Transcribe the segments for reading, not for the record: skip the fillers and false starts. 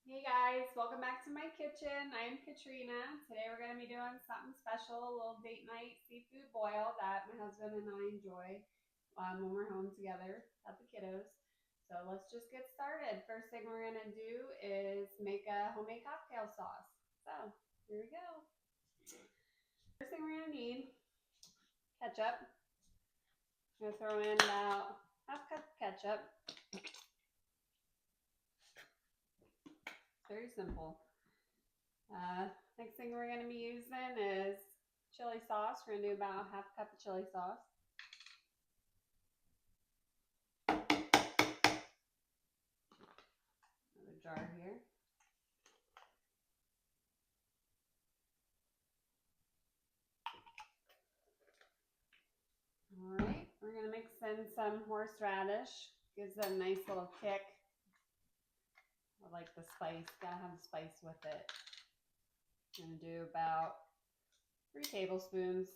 Hey guys, welcome back to my kitchen. I'm Katrina. Today we're going to be doing something special, a little date night seafood boil that my husband and I enjoy when we're home together at the kiddos. So let's just get started. First thing we're going to do is make a homemade cocktail sauce. So here we go. First thing we're going to need ketchup. I'm going to throw in about half cup of ketchup. Very simple. Next thing we're going to be using is chili sauce. We're going to do about half a cup of chili sauce. Another jar here. All right, we're going to mix in some horseradish. Gives it a nice little kick. I like the spice. Gotta have the spice with it. I'm going to do about 3 tablespoons.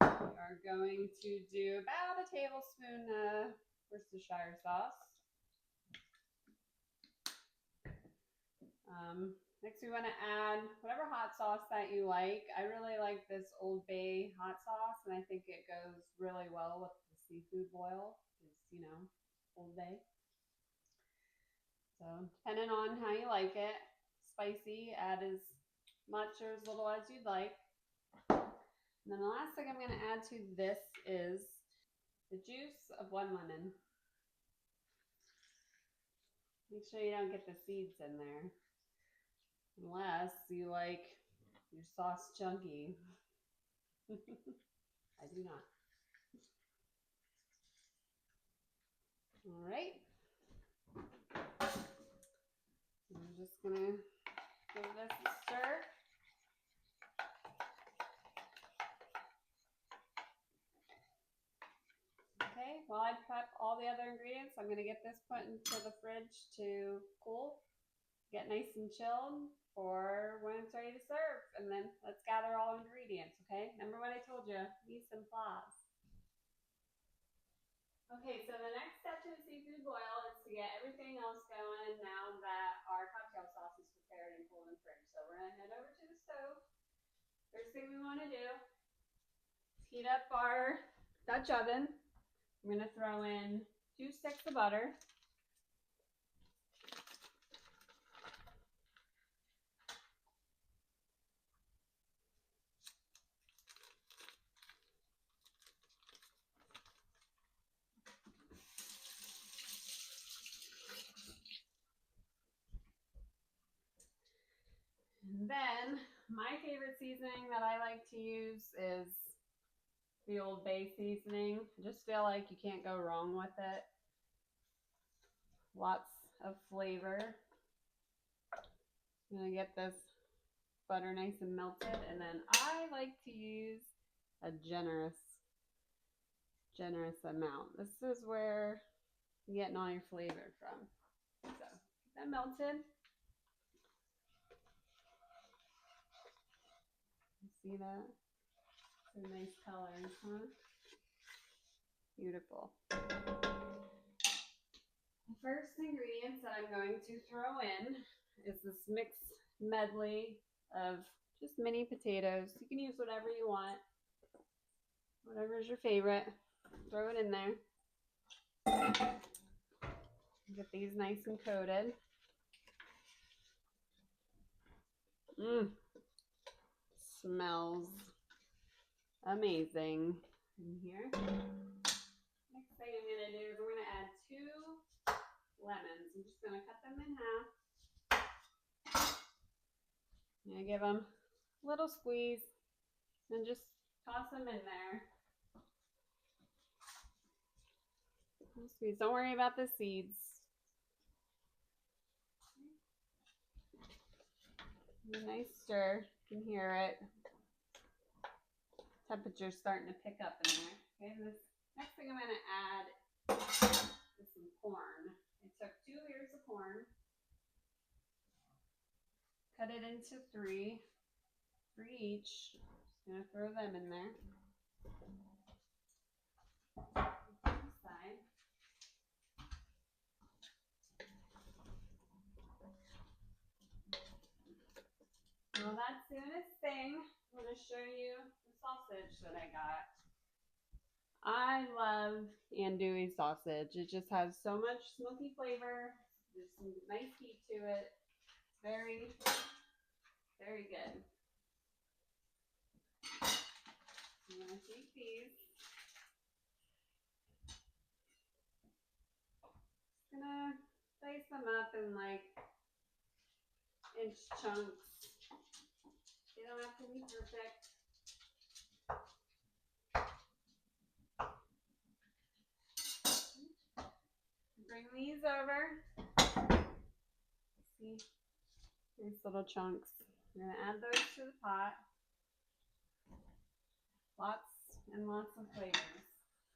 We are going to do about a tablespoon of Worcestershire sauce. Next, we want to add whatever hot sauce that you like. I really like this Old Bay hot sauce, and I think it goes really well with the seafood boil. It's, Old Bay. So, depending on how you like it, spicy, add as much or as little as you'd like. And then the last thing I'm going to add to this is the juice of 1 lemon. Make sure you don't get the seeds in there. Unless you like your sauce chunky. I do not. All right. I'm just gonna give this a stir. Okay, while I prep all the other ingredients, I'm gonna get this put into the fridge to cool, get nice and chilled for when it's ready to serve. And then let's gather all ingredients, okay? Remember what I told you, mise en place. Okay, so the next step to the seafood boil is to get everything else going now that our cocktail sauce is prepared and cooled in the fridge. So we're gonna head over to the stove. First thing we wanna do is heat up our Dutch oven. I'm gonna throw in 2 sticks of butter. And then my favorite seasoning that I like to use is the Old Bay seasoning. I just feel like you can't go wrong with it. Lots of flavor. I'm gonna get this butter nice and melted, and then I like to use a generous amount. This is where you're getting all your flavor from. So get that melted. See that? Some nice colors, huh? Beautiful. The first ingredients that I'm going to throw in is this mixed medley of just mini potatoes. You can use whatever you want, whatever is your favorite. Throw it in there. Get these nice and coated. Smells amazing in here. Next thing I'm going to do is I'm going to add 2 lemons. I'm just going to cut them in half. I'm going to give them a little squeeze and just toss them in there. Squeeze. Don't worry about the seeds. A nice stir. You can hear it. Temperature's starting to pick up in there. Okay, this next thing I'm going to add is some corn. I took 2 ears of corn, cut it into 3 each. Just going to throw them in there. soonest thing, I'm going to show you the sausage that I got. I love andouille sausage. It just has so much smoky flavor. There's some nice heat to it. Very, very good. I'm going to take these. I'm going to slice them up in like inch chunks. They don't have to be perfect. Bring these over. See, nice little chunks. I'm gonna add those to the pot. Lots and lots of flavors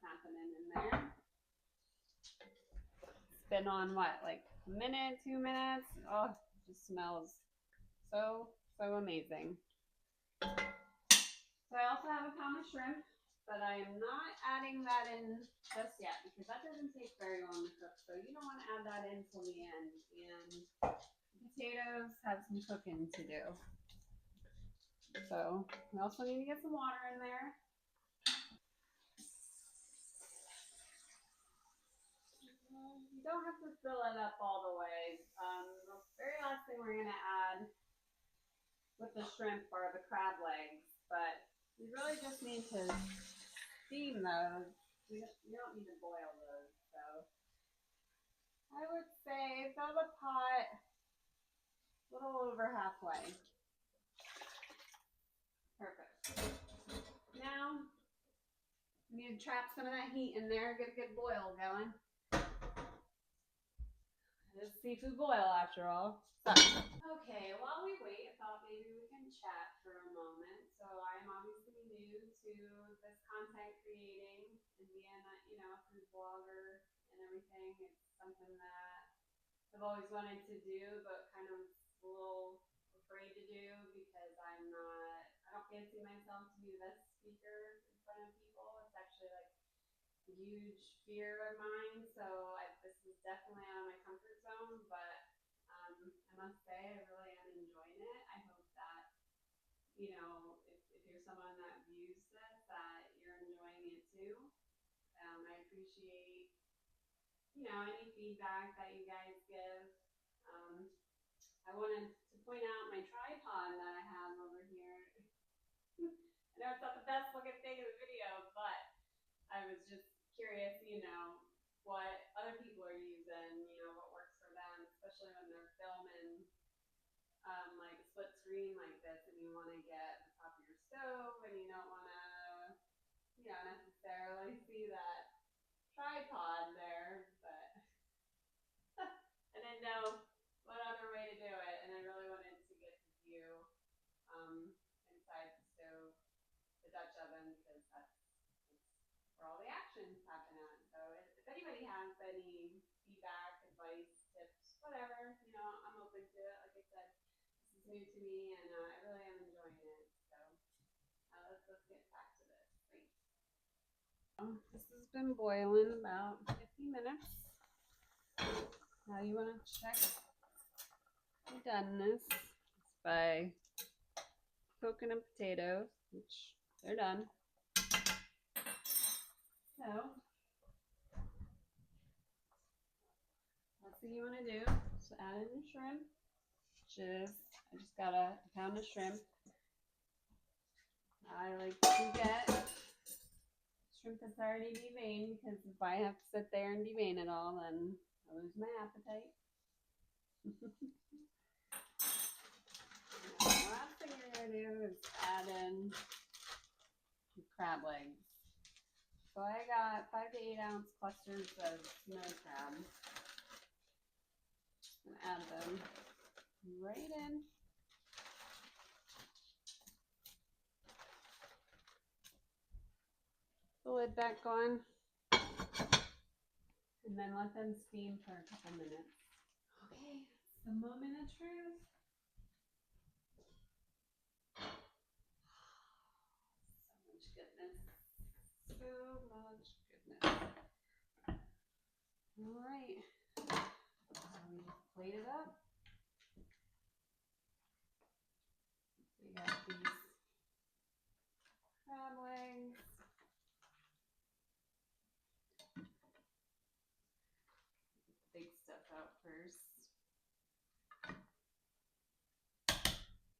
happening in there. It's been on what, like a minute, 2 minutes? Oh, it just smells so amazing. So I also have a pound of shrimp, but I am not adding that in just yet because that doesn't take very long to cook. So you don't want to add that in till the end. And potatoes have some cooking to do. So we also need to get some water in there. You don't have to fill it up all the way. The very last thing we're going to add with the shrimp are the crab legs, but we really just need to steam those. We don't need to boil those. So I would say fill the pot a little over halfway. Perfect. Now we need to trap some of that heat in there, get a good boil going. It's seafood boil after all. So, okay, while we wait, I thought maybe we can chat for a moment. So I'm obviously new to this content creating and being a food blogger and everything. It's something that I've always wanted to do, but kind of a little afraid to do because I don't fancy myself to be the best speaker in front of people. It's actually like a huge fear of mine. So this is definitely out of my comfort zone, but I must say I really am enjoying it. I hope that, if you're someone that views this, that you're enjoying it too. I appreciate, any feedback that you guys give. I wanted to point out my tripod that I have over here. I know it's not the best looking thing in the video, but I was just curious, what other people are using, what works for them, especially when they're filming like a split screen like this and you want to get the top of your stove and you don't want to, necessarily see that tripod there, but I didn't know what other way to do it, and I really wanted to get the view inside the stove, the Dutch oven, because that's where all the action's happening at. So if anybody has any feedback, advice, tips, whatever, I'm open to it. Like I said, this is new to me, and I really am enjoying it. So let's get back to this. Thanks. This has been boiling about 50 minutes. Now you want to check the doneness by poking the potatoes, which they're done. So last thing you want to do is add in your shrimp, which is, I just got a pound of shrimp. I like to get shrimp that's already deveined, because if I have to sit there and devein it all, then I lose my appetite. The last thing you're going to do is add in crab legs. So I got 5 to 8 ounce clusters of snow crab. And add them right in. The lid back on. And then let them steam for a couple minutes. Okay, it's the moment of truth. So much goodness. So much goodness. All right. We just plate it up. We got first.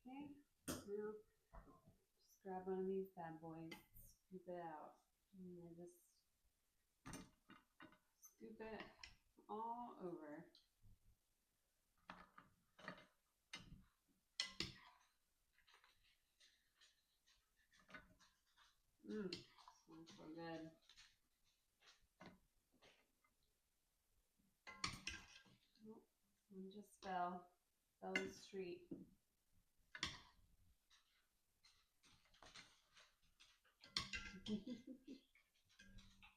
Okay, now just grab one of these bad boys, scoop it out, and I just scoop it all over. Smells so good. Oh, one just fell the street.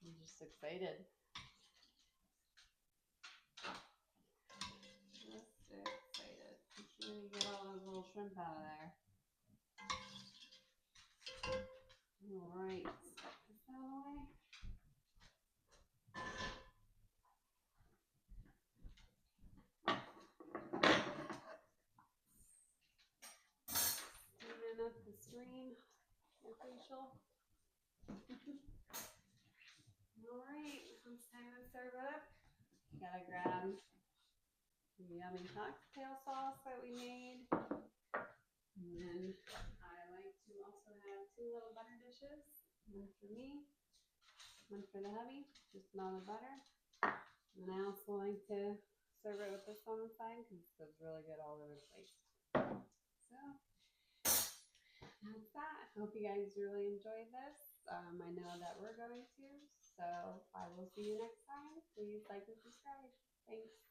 I'm just excited. Just excited. Make sure you get all those little shrimp out of there. Alright, set this out of the way. Steaming up the stream, the facial. Alright, it's time to serve it up. You gotta grab the yummy cocktail sauce that we made. And then I like to also have 2 little butter dishes. One for me, one for the hubby, just melted butter. And I also like to serve it with this on the side because it goes really good all over the place. So that's that. I hope you guys really enjoyed this. I know that we're going to. So I will see you next time. Please like and subscribe. Thanks.